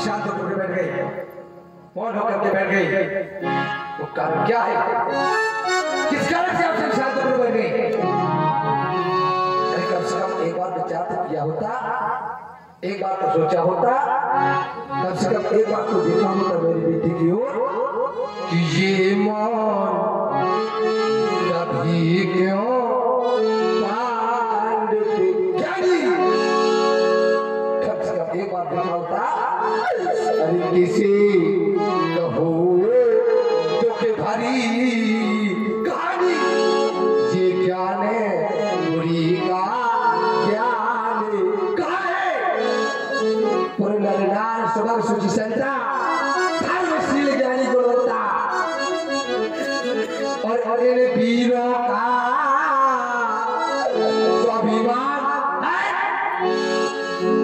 शांत होकर बैठ गई, मौन होकर के बैठ गई। वो कारण क्या है? किस कारण से आप शांत होकर बैठ गई? अरे कम से कम एक बार विचार तो किया होता, एक बार तो सोचा होता, कम से कम एक बार तो देखा होता मेरी बेटी की ओर कि ये मौन कभी क्यों एक बार देखा होता। अरे किसी कहो तो के भारी कहानी ये ज्ञान बुरी का ज्ञान कहा है। पूरे नरनार सुबह सूची संता धर्मशील ज्ञानी को होता और इन वीरों का स्वाभिमान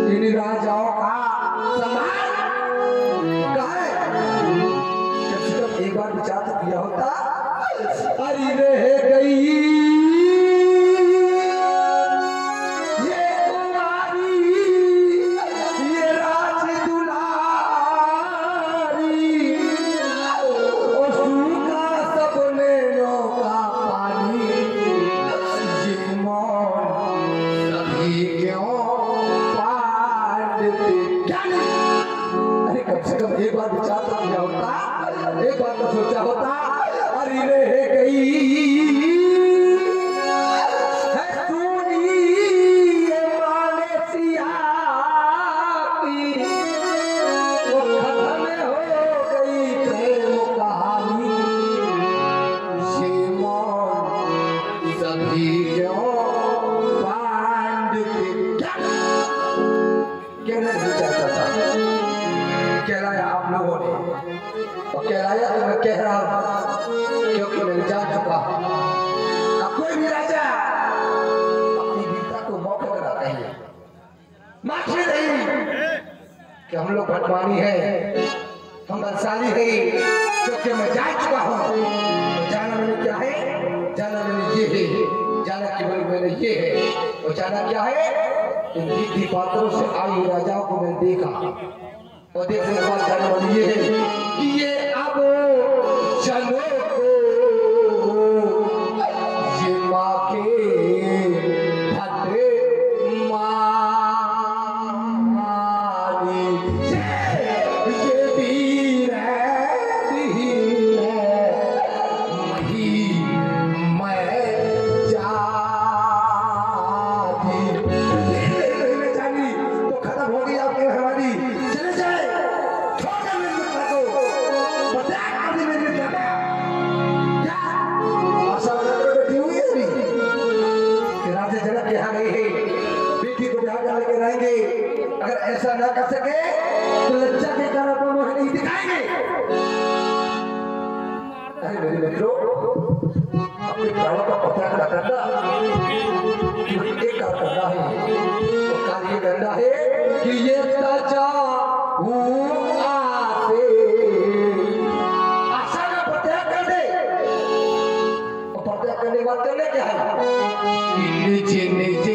इन राजाओं का सम्मान कहा है। कम से कम एक बार विचार तो किया होता। अरे रह गई ये कुमारी ये राज दुलारी और सूखा सबने का पानी ये मौन सभी क्यों। अरे कम से कम एक बार विचार तो किया होता, एक बार तो सोचा होता। अरे रह गई है सुनी ये मालेशिया की, वो खत्म हो गई प्रेम कहानी ये मौन सभी क्यों बांध के कहना चाहता था। कहलाया आप लोगों ने और कहलाया तो मैं कह रहा हूं क्योंकि मैं जान चुका हूं। अब कोई भी राजा अपनी वीरता को मौके पर आता है, माथे नहीं कि हम लोग भटवानी है, हम बलशाली है, क्योंकि मैं जान चुका हूं। तो जाना मैंने क्या है, जाना मैंने ये है, जाना केवल मैंने ये है, और जाना क्या है इन दीदी पात्रों से आई राजाओं को मैंने देखा और देखने के बाद जाने वाली ये है कि ये अब चलो ये माँ के भद्रे मानी ये वीर अगर ऐसा ना कर सके तो लज्जा के कारण को मुझे नहीं दिखाएंगे। अरे मेरे मित्रों, अपने प्राणों का पता करना एक कार्य करना है, तो कार्य करना है कि ये ताजा आशा का प्रत्याग कर दे। और प्रत्याग करने के बाद करने क्या है कि नीचे नीचे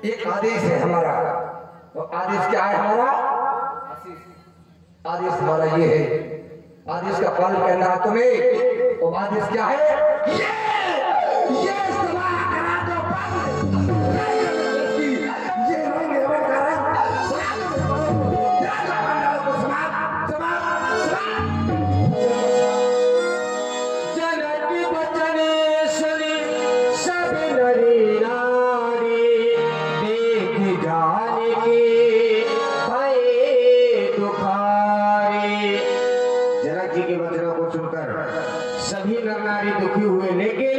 एक आदेश है हमारा। तो आदेश क्या है हमारा? आदेश हमारा ये है, आदेश का पालन करना है तुम्हें। और आदेश क्या है? ये करा दो जनक जी के वचनों को सुनकर सभी नर नारी दुखी हुए, लेकिन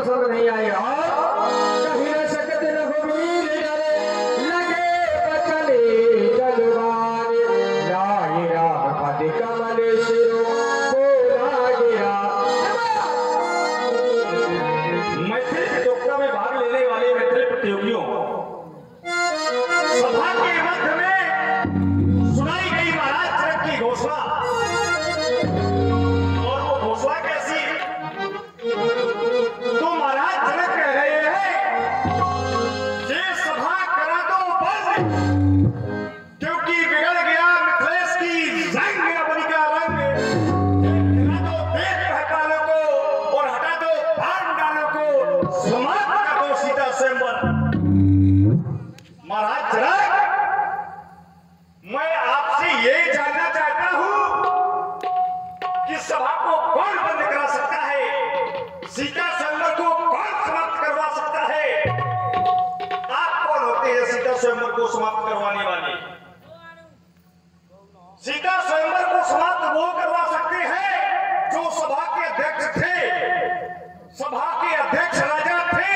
पसंद नहीं आए और कहीं न सकत रघुवीर डरे लगे बचले जलवारे राय राम पद कमल शिरो बोला गया। मैथिली प्रतियोगिता में भाग लेने वाले मैथिली प्रतियोगियों सभा के मध्य में सुनाई गई महाराज जनक की घोषणा। और वो घोषणा कैसी? तो महाराज जनक कह रहे हैं ये सभा करा दो बंद, क्योंकि बिगड़ गया मिथिलेश की रंग अवनिका रंग। गिरा दो देख हटाने को और हटा दो भाग डालो को, समाप्त कर दो सीता स्वयंवर। महाराज जनक, मैं आपसे ये जानना चाहता हूं कि सभा को कौन बंद करा सकता है, सीता स्वयंवर को कौन समाप्त करवा सकता है? आप कौन होते हैं सीता स्वयंवर को समाप्त करवाने वाले? सीता स्वयंवर को समाप्त वो करवा सकते हैं जो सभा के अध्यक्ष थे। सभा के अध्यक्ष राजा थे,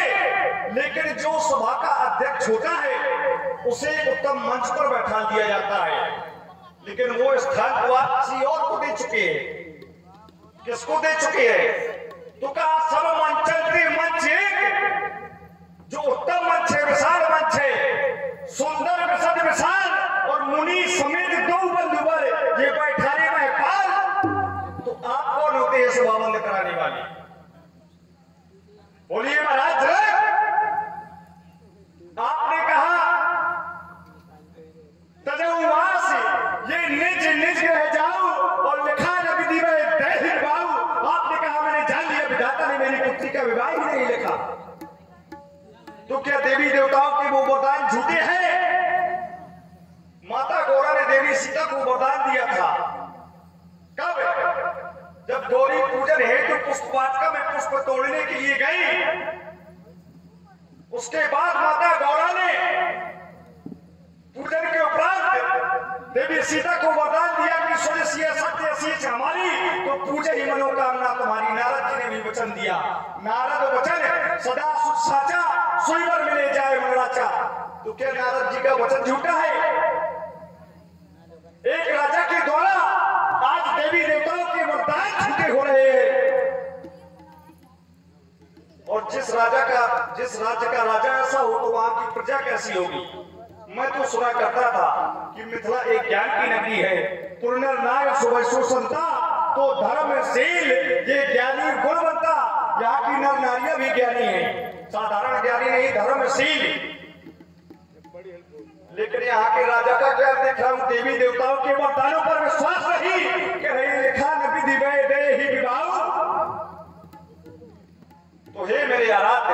लेकिन जो सभा का अध्यक्ष होता है उसे उत्तम मंच पर बैठा दिया जाता है, लेकिन वो स्थान तो आप किसी और को दे चुके हैं। किसको दे चुके हैं? तो कहा सब मंच चलते मंच एक, जो उत्तम मंच है, विशाल मंच है, सुंदर विशद विशाल और मुनि समेत दो बंधुवर ये बैठाने में पाल। तो आप कौन होते हैं सभा बंद कराने वाले? बोलिए महाराज जनक। आपने कहा तजौवास ये निज निज रह जाऊं और लिखा न विधि में दैहिक बाऊ। आपने कहा मैंने जान लिया विधाता ने मेरी पुत्री का विवाह ही नहीं लिखा। तो क्या देवी देवताओं के वो वरदान झूठे हैं? माता गौरा ने देवी सीता को वरदान दिया था। कब? जब गौरी पूजन हेतु पुष्प वाटिका में पुष्प तोड़ने के लिए गई, उसके बाद माता गौरा ने पूजन के उपरांत देवी सीता को वरदान दिया कि स्वदेशी सत्य शीच हमारी तो पूजे ही मनोकामना तुम्हारी। नारद जी ने भी वचन दिया, नारद वचन सदा सुख साचा सुईवर मिले जाए मनराचा। तो क्या नारद जी का वचन झूठा है? एक राजा के द्वारा आज देवी देवताओं के वरदान झूठे हो रहे हैं। और जिस राज्य का राजा ऐसा हो तो वहां की प्रजा कैसी होगी? मैं तो सुना करता था कि मिथिला एक ज्ञान की नगरी है, पुरनर नाय सुवैसो संता तो धर्मशील ये ज्ञानी गुणवंता। यहाँ की नर नारियां भी ज्ञानी हैं, साधारण ज्ञानी नहीं, धर्मशील। लेकिन यहाँ के राजा का ज्ञान देख रहा हूं, देवी देवताओं के वरदानों पर विश्वास नहीं कि नहीं लिखा न विधि में दे ही विवाह। तो हे मेरे आराध्य,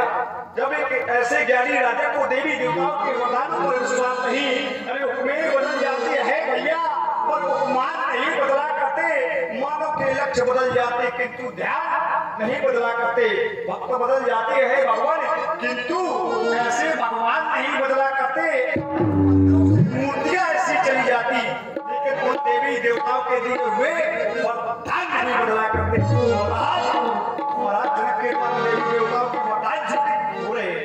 जब एक ऐसे ज्ञानी राजा को देवी देवताओं के वरदानों पर विश्वास नहीं, अरे हुक्में बदल जाते हैं भैया, पर उपमान नहीं बदला करते। मानव के लक्ष्य बदल जाते किंतु ध्यान नहीं बदला करते। भक्त बदल जाते हैं भगवान, किंतु ऐसे भगवान नहीं बदला करते। मूर्तियां ऐसी चली जाती, लेकिन उन देवी देवताओं के दिए हुए वरदान नहीं बदला करते। महाराज जनक के मन देवी देवताओं के वरदान झूठे हो रहे।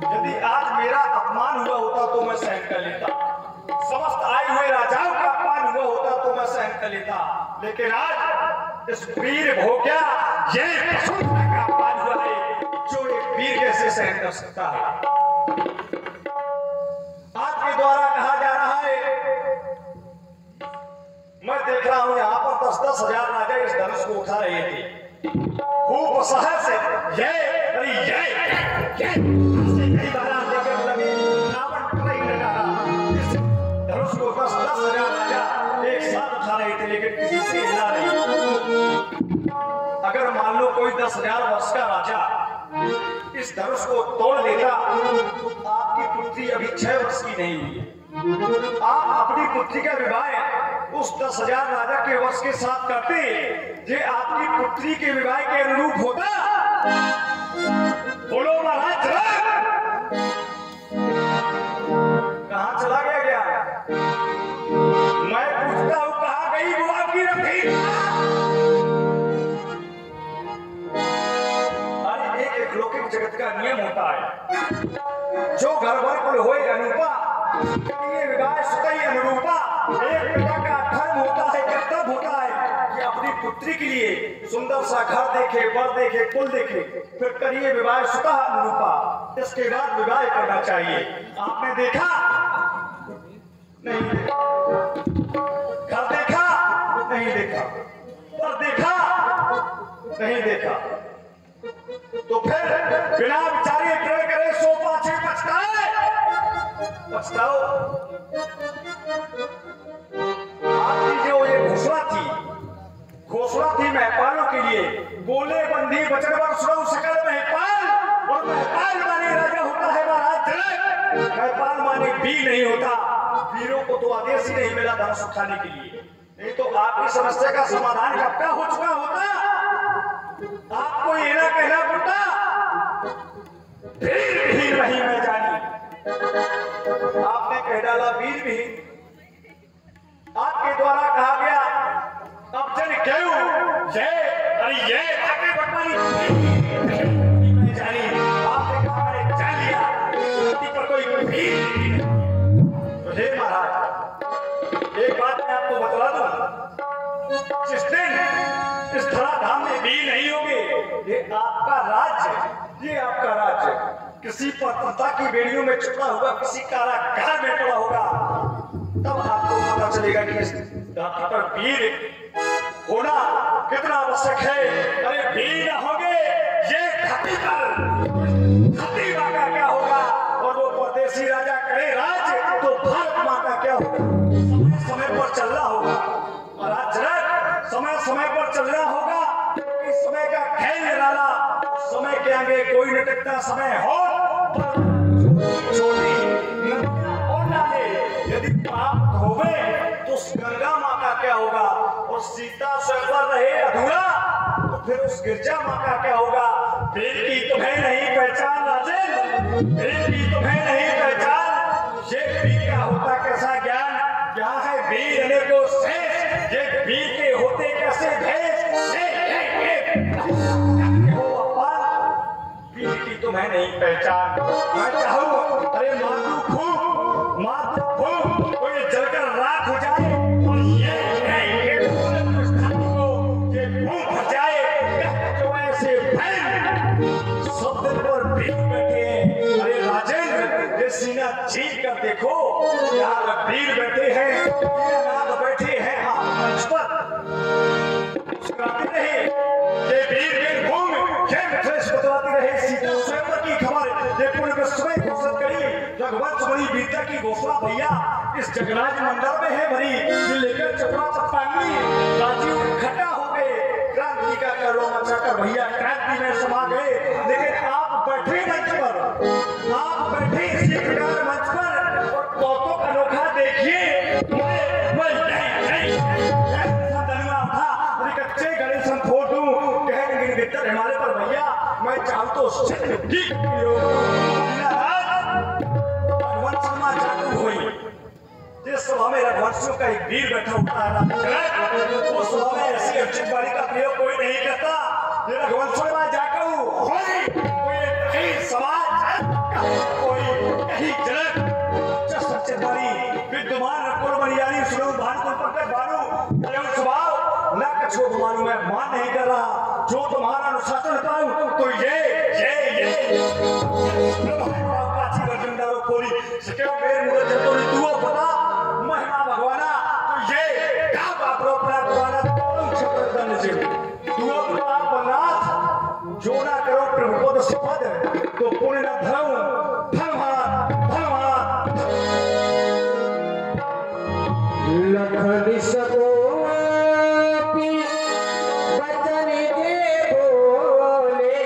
यदि आज मेरा अपमान हुआ होता तो मैं सहन कर लेता, समस्त आए हुए राजाओं का अपमान हुआ होता तो मैं सहन कर लेता, लेकिन आज इस वीर भोग्या ये का अपमान हुआ है, जो एक वीर कैसे सहन कर सकता है? आपके द्वारा कहा जा रहा है, मैं देख रहा हूं यहाँ पर 10-10 हजार राजा इस धनुष को उठा रहे थे खूब सहज से। कई बार लेकर लगे रावण पर ही लगा इस धनुष को 10-10 हजार राजा एक साथ उठा रहे थे, लेकिन किसी से हिला नहीं। अगर मान लो कोई 10,000 वर्ष का राजा इस धनुष को तोड़ लेता तो आपकी पुत्री अभी 6 वर्ष की नहीं हुई। आप अपनी पुत्री का विवाह उस 10,000 राजा के वंश के साथ करते, ये आपकी पुत्री के विवाह के अनुरूप होता। बोलो महाराज कहां चला गया? मैं पूछता हूं कहां गई वो आपकी रखी? इसका नियम होता है। जो घर भर कुल होए अनुपा, ये विवाह सुतई अनुरूपा। एक पिता का धर्म होता है, कर्तव्य होता है कि अपनी पुत्री के लिए सुंदर सा घर देखे, वर देखे, कुल देखे, फिर करिए विवाह सुतः अनुरूपा। इसके बाद विवाह करना चाहिए। आपने देखा नहीं देखा, घर देखा नहीं देखा, पर देखा नहीं देखा, तो फिर बिना विचारे ग्रह करे सो पाछे पछताए। पछताओ। आपकी जो ये घोषणा थी महपालों के लिए, बोले बंदी वचन वर सुनो सकल महपाल, और महपाल माने राजा होता है महाराज जनक, महपाल माने वीर नहीं होता। वीरों को तो आदेश ही नहीं मिला धनुष उठाने के लिए, नहीं तो आपकी समस्या का समाधान कब का हो चुका होता। आपको ये ना कहना पड़ता वीर विहीन नहीं मैं जानी, आपने कह डाला वीर विहीन। आपके द्वारा कहा गया अब जन क्यों ये आगे बटवारी मैं जानी, आपने कहा मैंने जान लिया धरती पर कोई वीर नहीं। तो हे महाराज, एक बात मैं आपको बतला दूं, जिस दिन इस धराधाम में वीर नहीं होंगे, ये आपका राज्य, ये आपका राज्य किसी पतिता की बेड़ियों में छुपा हुआ, किसी कारागार में पड़ा होगा, तब आपको पता चलेगा कि इस धरती पर वीर होना कितना आवश्यक है। अरे वीर न होंगे ये धरती माँ का क्या होगा, और वो परदेसी राजा करे राज, तो भारत माँ का क्या होगा। समय समय पर चलना होगा महाराज जनक, समय समय पर चलना होगा, क्योंकि समय का खेल निराला, समय के आगे कोई न टिकता। समय हो छोटी और नाले यदि पाप धोवे तो उस गंगा माँ का क्या होगा, और सीता स्वयंवर रहे अधूरा तो फिर उस गिरजा माँ का क्या होगा। वीर की तुम्हें नहीं पहचान राजेंद्र, वीर की तुम्हें नहीं पहचान, ये वीर का होता कैसा ज्ञान, क्या है वीर रहने को शेष, ये वीर के होते कैसे भेष, वीर की तुम्हें नहीं पहचान। मैं चाहूं अरे मातू फूक कोई जलकर राख हो जाए, और ये मुंह फट जाए, जो ऐसे सब दिन पर वीर बैठे हैं। अरे राजेंद्र, ये सीना चीर कर देखो, यहाँ वीर बैठे हैं, वीरनाथ बैठे हैं मंच पर, मुस्कुराते रहे ये वीर भूमि, ये मिथिलेश बतलाती रहे सीता स्वयंवर की खबर, ये पूर्ण विश्व में घोषित करी रघुवंश बड़ी वीरता की घोषणा भैया इस जगराज मंडल में है भरी। ये लेकर चपड़ा चप्पांगी राजीव इकट्ठा हो गए, क्रांति का करो मचाकर भैया क्रांति में समा गए। लेकिन आप बैठे मंच पर, आप बैठे इसी प्रकार मंच पर, और कौतुक अनोखा देखिए, कच्चे गले से फोटू कहेंगे भीतर हिमालय पर भैया, मैं चाहूं तो रघुवंश मां जादू हुई, जिस सभा में रघुवंशियों का एक वीर बैठा होता है, उस सभा में ऐसी उचित वाणी का प्रयोग कोई नहीं करता। ये रघुवंश मां जाकर कोई कहीं समाज, कोई कहीं जनक, विद्यमान रकुल मरियानी सुनो भानुकुल प्रकट भानु, एवं स्वभाव न कछो तुम्हारी मैं मान नहीं कर रहा, जो तुम्हारा अनुशासन पाऊं तो ये काची वर्जनदारो खोली सके मेरे मुझे जतोरी दुआ पता महिमा भगवाना, तो ये का बापरो प्रार्थना तुम छत्रदन से दुआ पता बनाथ, जो ना करो प्रभु पद सुपद, तो पुण्य न धरऊं लखन सको बचन दे बोले,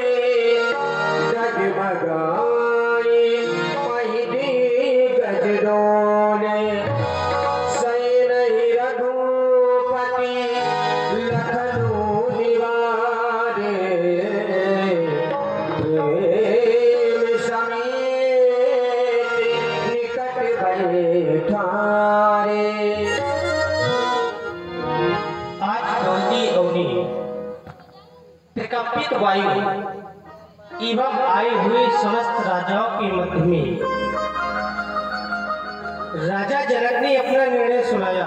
जगमगाए पहिने गजडोले, सैन रघुपति लखनऊ निवारे, प्रेम समेत निकट बैठारे। प्रकंपित वायु एवं आए हुए समस्त राजाओं के मध्य में राजा जनक ने अपना निर्णय सुनाया।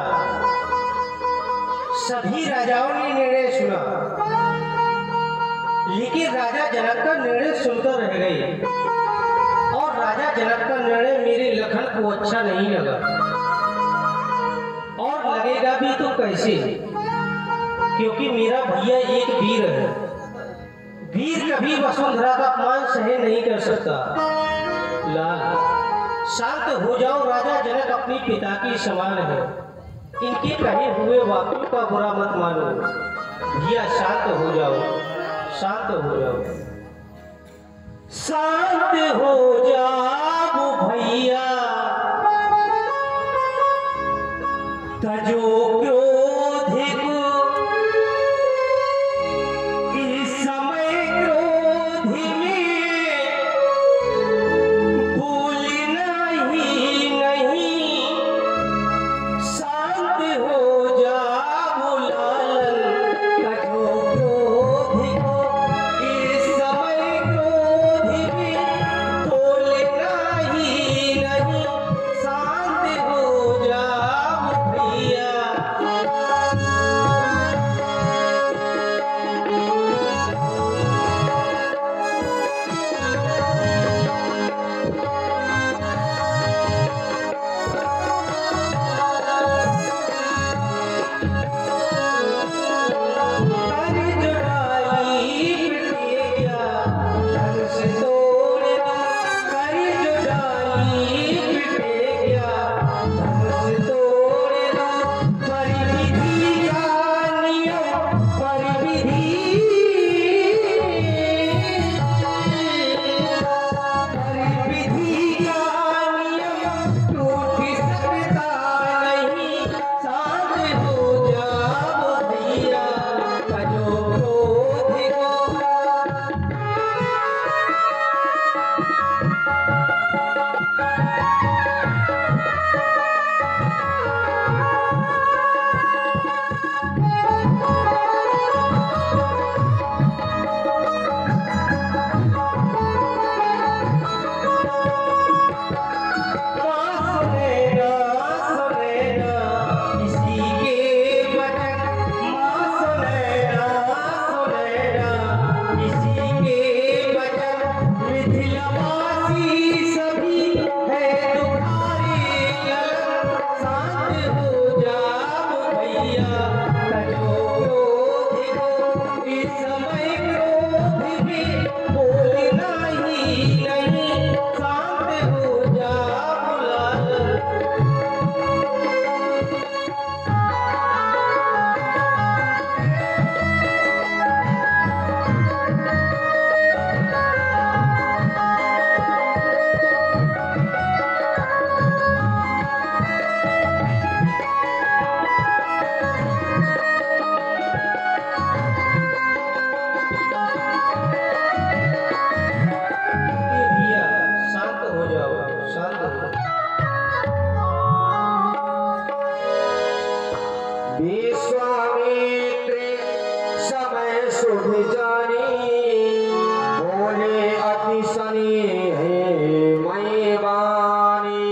सभी राजाओं ने निर्णय सुना, लेकिन राजा जनक का निर्णय सुनकर रह गए। और राजा जनक का निर्णय मेरे लखन को अच्छा नहीं लगा, और लगेगा भी तो कैसे, क्योंकि मेरा भैया एक वीर है। वीर कभी वसुंधरा का अपमान सहन नहीं कर सकता। लाल, शांत हो जाओ। राजा जनक अपने पिता के समान है, इनके कहे हुए वाक्यों का बुरा मत मानो। भैया शांत हो जाओ, शांत हो जाओ, शांत हो जाओ भैया। तजो क्रोध को इस समय क्रोध में भूलना ही नहीं। शांत हो जाओ लालन, तजो क्रोध को इस समय क्रोध में भूलना ही नहीं। शांत हो जाओ भैया। विश्वामित्र समय शुभ जानी, बोले अति स्नेह मैं वाणी।